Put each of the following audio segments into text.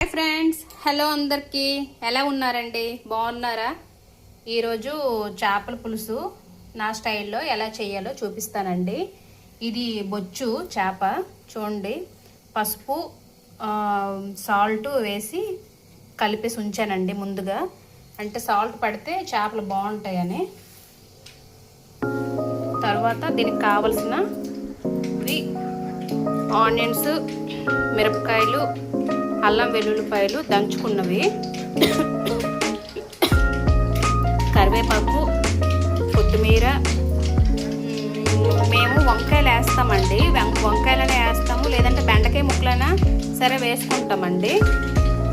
Hi friends, hello అందరికీ. ఎలా ఉన్నారండి? బాగున్నారా? ఈరోజు చేపల పులుసు నా స్టైల్లో ఎలా చేయాలో చూపిస్తానండి. ఇది బొచ్చు చేప. చూడండి, పసుపు సాల్ట్ వేసి కలిపేసి ఉంచానండి ముందుగా. అంటే సాల్ట్ పడితే చేపలు బాగుంటాయని. తర్వాత దీనికి కావలసిన ఆనియన్స్, మిరపకాయలు, అల్లం వెల్లుల్లిపాయలు దంచుకున్నవి, కరివేపాకు, కొత్తిమీర. మేము వంకాయలు వేస్తామండి, వంకాయలనే వేస్తాము, లేదంటే బెండకాయ ముక్కలైనా సరే వేసుకుంటామండి.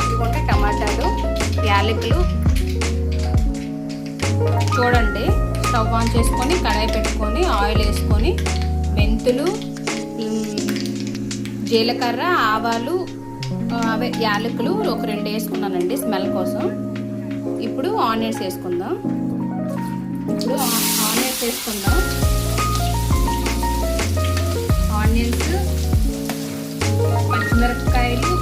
ఇదిగోండి టమాటాలు, యాలకులు. చూడండి, స్టవ్ ఆన్ చేసుకొని కడాయి పెట్టుకొని ఆయిల్ వేసుకొని మెంతులు, జీలకర్ర, ఆవాలు, అవే యాలకులు ఒక 2 వేసుకున్నానండి స్మెల్ కోసం. ఇప్పుడు ఆనియన్స్ వేసుకుందాం. ఆనియన్స్, పచ్చిమిరపకాయలు,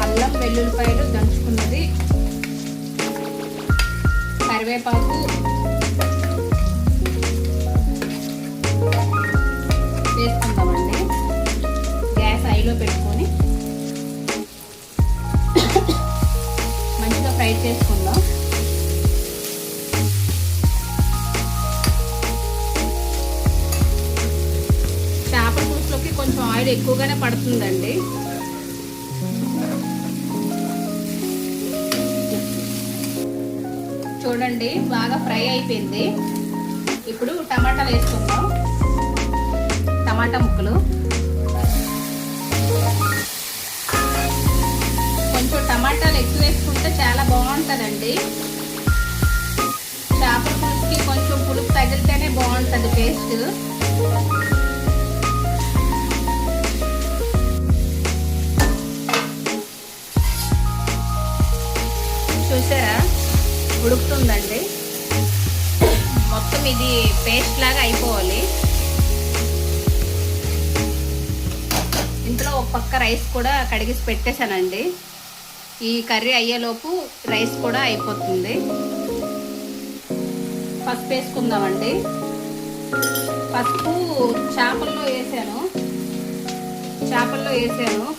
అల్లం వెల్లుల్లిపాయలు దంచుకున్నది, కరివేపాకు వేసుకుందామండి. గ్యాస్ హైలో పెట్టుకొని మంచిగా ఫ్రై చేసుకుందాం. చేపల పులుసులోకి కొంచెం ఆయిల్ ఎక్కువగానే పడుతుందండి. చూడండి, బాగా ఫ్రై అయిపోయింది. ఇప్పుడు టమాటాలు వేసుకుందాం. టమాటా ముక్కలు కొంచెం టమాటాలు ఎక్కువ వేసుకుంటే చాలా బాగుంటుందండి. చేపల పులుసుకి కొంచెం పులుసు తగిలితేనే బాగుంటుంది టేస్ట్. చూసారా, ఉడుకుతుందండి. మొత్తం ఇది పేస్ట్ లాగా అయిపోవాలి. ఇంట్లో ఒక పక్క రైస్ కూడా కడిగేసి పెట్టేశానండి. ఈ కర్రీ అయ్యేలోపు రైస్ కూడా అయిపోతుంది. పసుపు వేసుకుందామండి. పసుపు చేపల్లో వేసాను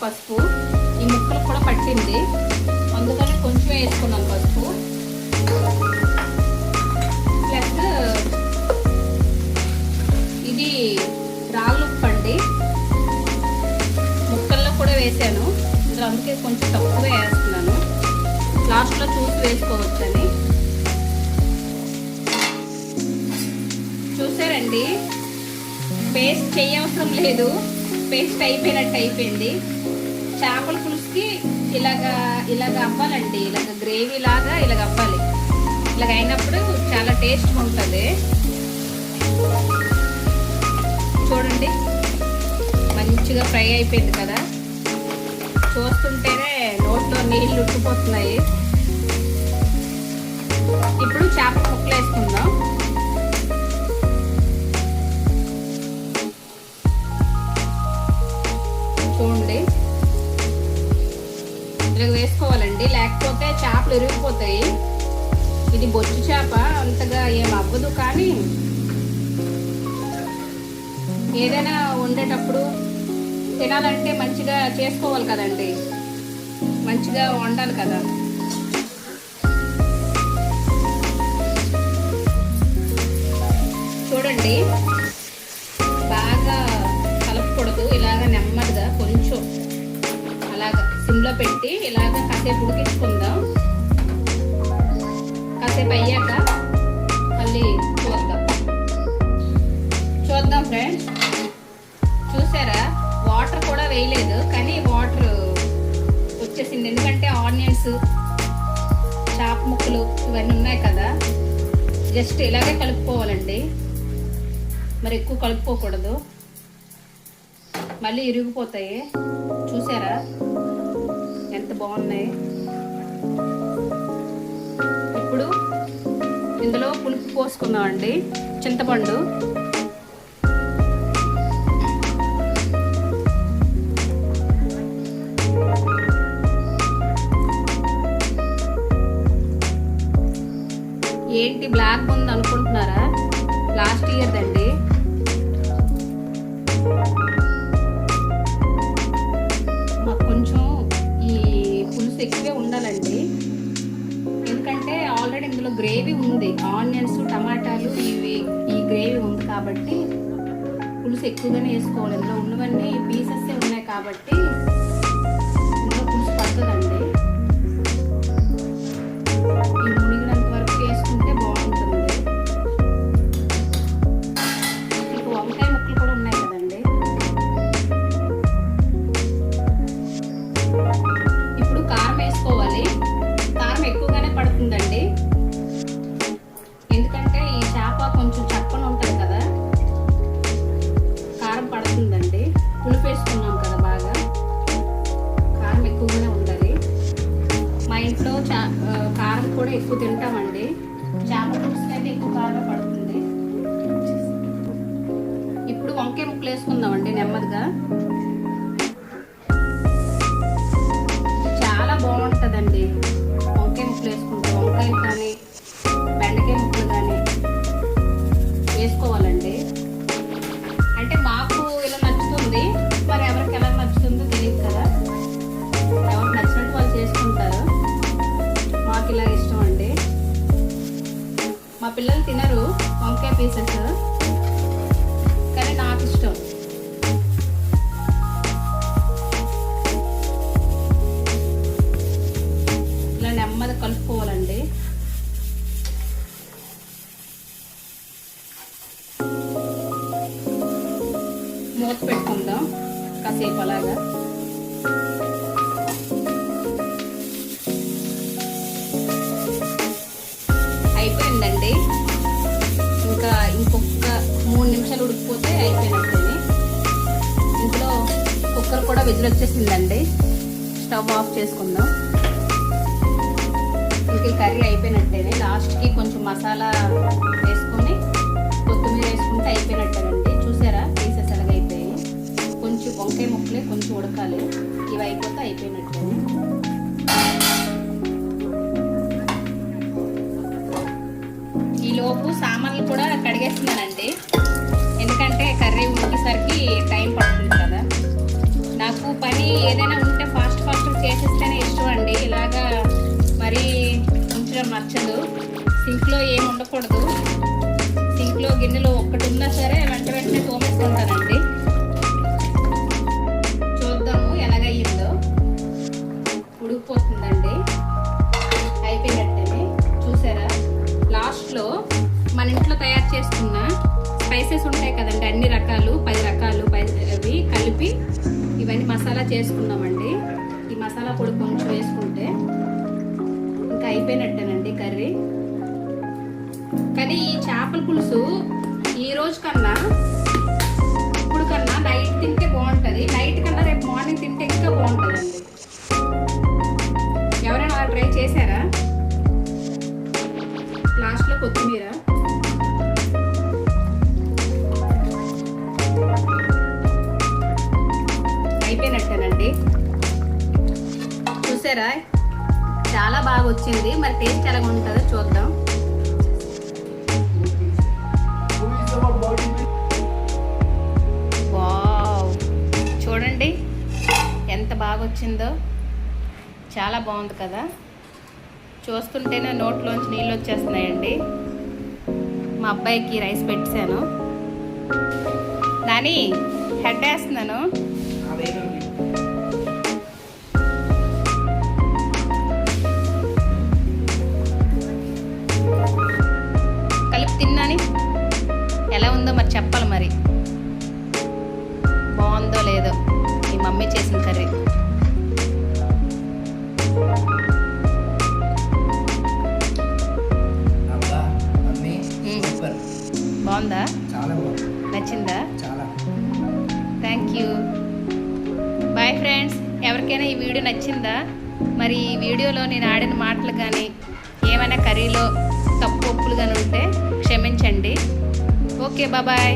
పసుపు. ఈ ముక్కలు కూడా పట్టింది, అందుకని కొంచెం వేసుకున్నాను పసుపు. ప్లస్ ఇది రాళ్ళుప్పు అండి, ముక్కల్లో కూడా వేసాను. అందుకే కొంచెం తక్కువే వేస్తున్నాను, లాస్ట్లో చూసి వేసుకోవచ్చని. చూసారండి, పేస్ట్ చేయవసరం లేదు, పేస్ట్ అయిపోయినట్టు అయిపోయింది. చేపల పులుసుకి ఇలాగ అవ్వాలండి, ఇలాగ గ్రేవీ లాగా ఇలాగ అవ్వాలి. ఇలాగ అయినప్పుడు చాలా టేస్ట్గా ఉంటుంది. చూడండి, మంచిగా ఫ్రై అయిపోయింది కదా. చూస్తుంటేనే నోట్లో నీళ్ళు ఉట్టిపోతున్నాయి. ఇప్పుడు చేపల ముక్కలు వేసుకుందాం. చూడండి, ఇలా వేసుకోవాలండి, లేకపోతే చేపలు ఇరిగిపోతాయి. ఇది బొచ్చు చేప, అంతగా ఏం అవ్వదు. కానీ ఏదైనా వండేటప్పుడు తినాలంటే మంచిగా చేసుకోవాలి కదండి, మంచిగా వండాలి కదా. చూడండి, బాగా కలపకూడదు, ఇలాగ నెమ్మదిగా కొంచెం అలాగ సిమ్లో పెట్టి ఇలాగ కాసేపు ఉడికించుకుందాం. కాసేపు అయ్యాక మళ్ళీ చూద్దాం ఫ్రెండ్స్. చూసారా, వాటర్ కూడా వేయలేదు, కానీ వాటర్ వచ్చేసింది. ఎందుకంటే ఆనియన్స్, చేప ముక్కలు ఇవన్నీ ఉన్నాయి కదా. జస్ట్ ఇలాగే కలుపుకోవాలండి, మరి ఎక్కువ కలుపుకోకూడదు, మళ్ళీ ఇరిగిపోతాయి. చూసారా ఎంత బాగున్నాయి. ఇప్పుడు ఇందులో పులుపు పోసుకుందామండి. చింతపండు, ఇదేంటి బ్లాక్ ఉంది అనుకుంటున్నారా? లాస్ట్ ఇయర్ దండి. మాకు కొంచెం ఈ పులుసు ఎక్కువే ఉండాలండి, ఎందుకంటే ఆల్రెడీ ఇందులో గ్రేవీ ఉంది. ఆనియన్స్, టమాటాలు ఈ గ్రేవీ ఉంది కాబట్టి పులుసు ఎక్కువగానే వేసుకోవాలి. ఇందులో ఉన్నవన్నీ పీసెస్ ఉన్నాయి కాబట్టి ఇందులో పులుసు పడుతుందండి. ఈ మునిగినంత వరకు వేసుకుంటే బాగుంటుంది. మీకు వంకాయ ముక్కలు కూడా ఉన్నాయి కదండి. ఇప్పుడు కారం వేసుకోవాలి. కారం ఎక్కువగానే పడుతుందండి, ఎందుకంటే ఈ చేప కొంచెం చప్పన ఉంటుంది కదా, కారం పడుతుందండి. పులుపు వేసుకున్నాం కదా, బాగా కారం ఎక్కువగానే ఉండాలి. మా ఇంట్లో కారం కూడా ఎక్కువ తింటామండి. చేప పులుసు అయితే ఎక్కువ కారం పడుతుంది. ఇప్పుడు వంకాయ ముక్కలు వేసుకుందామండి నెమ్మదిగా. చాలా బాగుంటుందండి వంకాయ ముక్కలు వేసుకుంటే. వంకాయలు కానీ బెండకాయ ముక్కలు కానీ వేసుకోవాలండి. అంటే మాకు ఇలా నచ్చుతుంది, మరి ఎవరికి ఎలా నచ్చుతుందో తెలియదు కదా. ఎవరికి నచ్చినట్టు వాళ్ళు చేసుకుంటారు. మాకు ఇలా ఇష్టం అండి. మా పిల్లలు తినరు వంకాయ పీసెస్, కానీ నాకు ఇష్టం. ఇలా నెమ్మది కలుపుకోవాలండి. మూత పెట్టుకుందాం కాసేపు అలాగా. అయిపోయిందండి. ఇంకా ఇంకొక 3 నిమిషాలు ఉడికిపోతే అయిపోయినట్టు. ఇందులో కుక్కర్ కూడా విజిల్ వచ్చేసిందండి. స్టవ్ ఆఫ్ చేసుకుందాం. ఇంక కర్రీ అయిపోయినట్టేనే. లాస్ట్కి కొంచెం మసాలా వేసుకొని కొత్తిమీర వేసుకుంటే అయిపోయినట్టేనండి. చూసారా పీసెస్ ఎలాగైపోయాయి? కొంచెం వంకాయ ముక్కలే కొంచెం ఉడకాలి. ఇవి అయిపోతే అయిపోయినట్టే. ఈలోపు సామాన్లు కూడా కడిగేస్తున్నానండి, ఎందుకంటే కర్రీ ఉడికేసరికి టైం పడుతుంది కదా. నాకు పని ఏదైనా ఉంటే ఫాస్ట్ చేసేస్తేనే ఇష్టం అండి. ఇలాగా మరీ ఉంచడం నచ్చదు. సింక్లో ఏమి ఉండకూడదు. సింక్లో గిన్నెలో ఒక్కటి ఉన్నా సరే వెంటనే తోమేసుకుంటానండి. చూద్దాము ఎలాగయ్యిందో. ఉడికిపోతుందండి, అయిపోయినట్టేనే. చూసారా? లాస్ట్లో మన ఇంట్లో తయారు చేసుకున్న స్పైసెస్ ఉంటాయి కదండి, అన్ని రకాలు 10 రకాలు అవి కలిపి ఇవన్నీ మసాలా చేసుకున్నామండి. ఈ మసాలా పొడి కొంచెం వేసుకుంటే ఇంకా అయిపోయినట్టేనండి కర్రీ. కానీ ఈ చేపల పులుసు ఈ రోజు కన్నా ఇప్పుడు కన్నా నైట్ తింటే బాగుంటుంది. నైట్ కన్నా రేపు మార్నింగ్ తింటే ఇంకా బాగుంటుందండి. ఎవరైనా ట్రై చేశారా? లాస్ట్లో కొత్తిమీర. అయిపోయినట్టేనండి. చూసారా? చాలా బాగా వచ్చింది. మరి టేస్ట్ ఎలా ఉంటుందో చూద్దాం. వావ్, చూడండి ఎంత బాగా వచ్చిందో. చాలా బాగుంది కదా. చూస్తుంటేనే నోట్లోంచి నీళ్ళు వచ్చేస్తున్నాయండి. మా అబ్బాయికి రైస్ పెట్టాను. దాని హెడ్ వేస్తున్నాను. కలిపి తిన్నాని ఎలా ఉందో మరి చెప్పాలి. మరి బాగుందో లేదో మీ మమ్మీ చేసిన కర్రీ. బాగుందా? నచ్చిందా? Thank you. Bye friends. ఎవరికైనా ఈ వీడియో నచ్చిందా? మరి ఈ వీడియోలో నేను ఆడిన మాటలు కానీ ఏమైనా కర్రీలో తప్పు ఒప్పులు కానీ ఉంటే క్షమించండి. Okay, bye.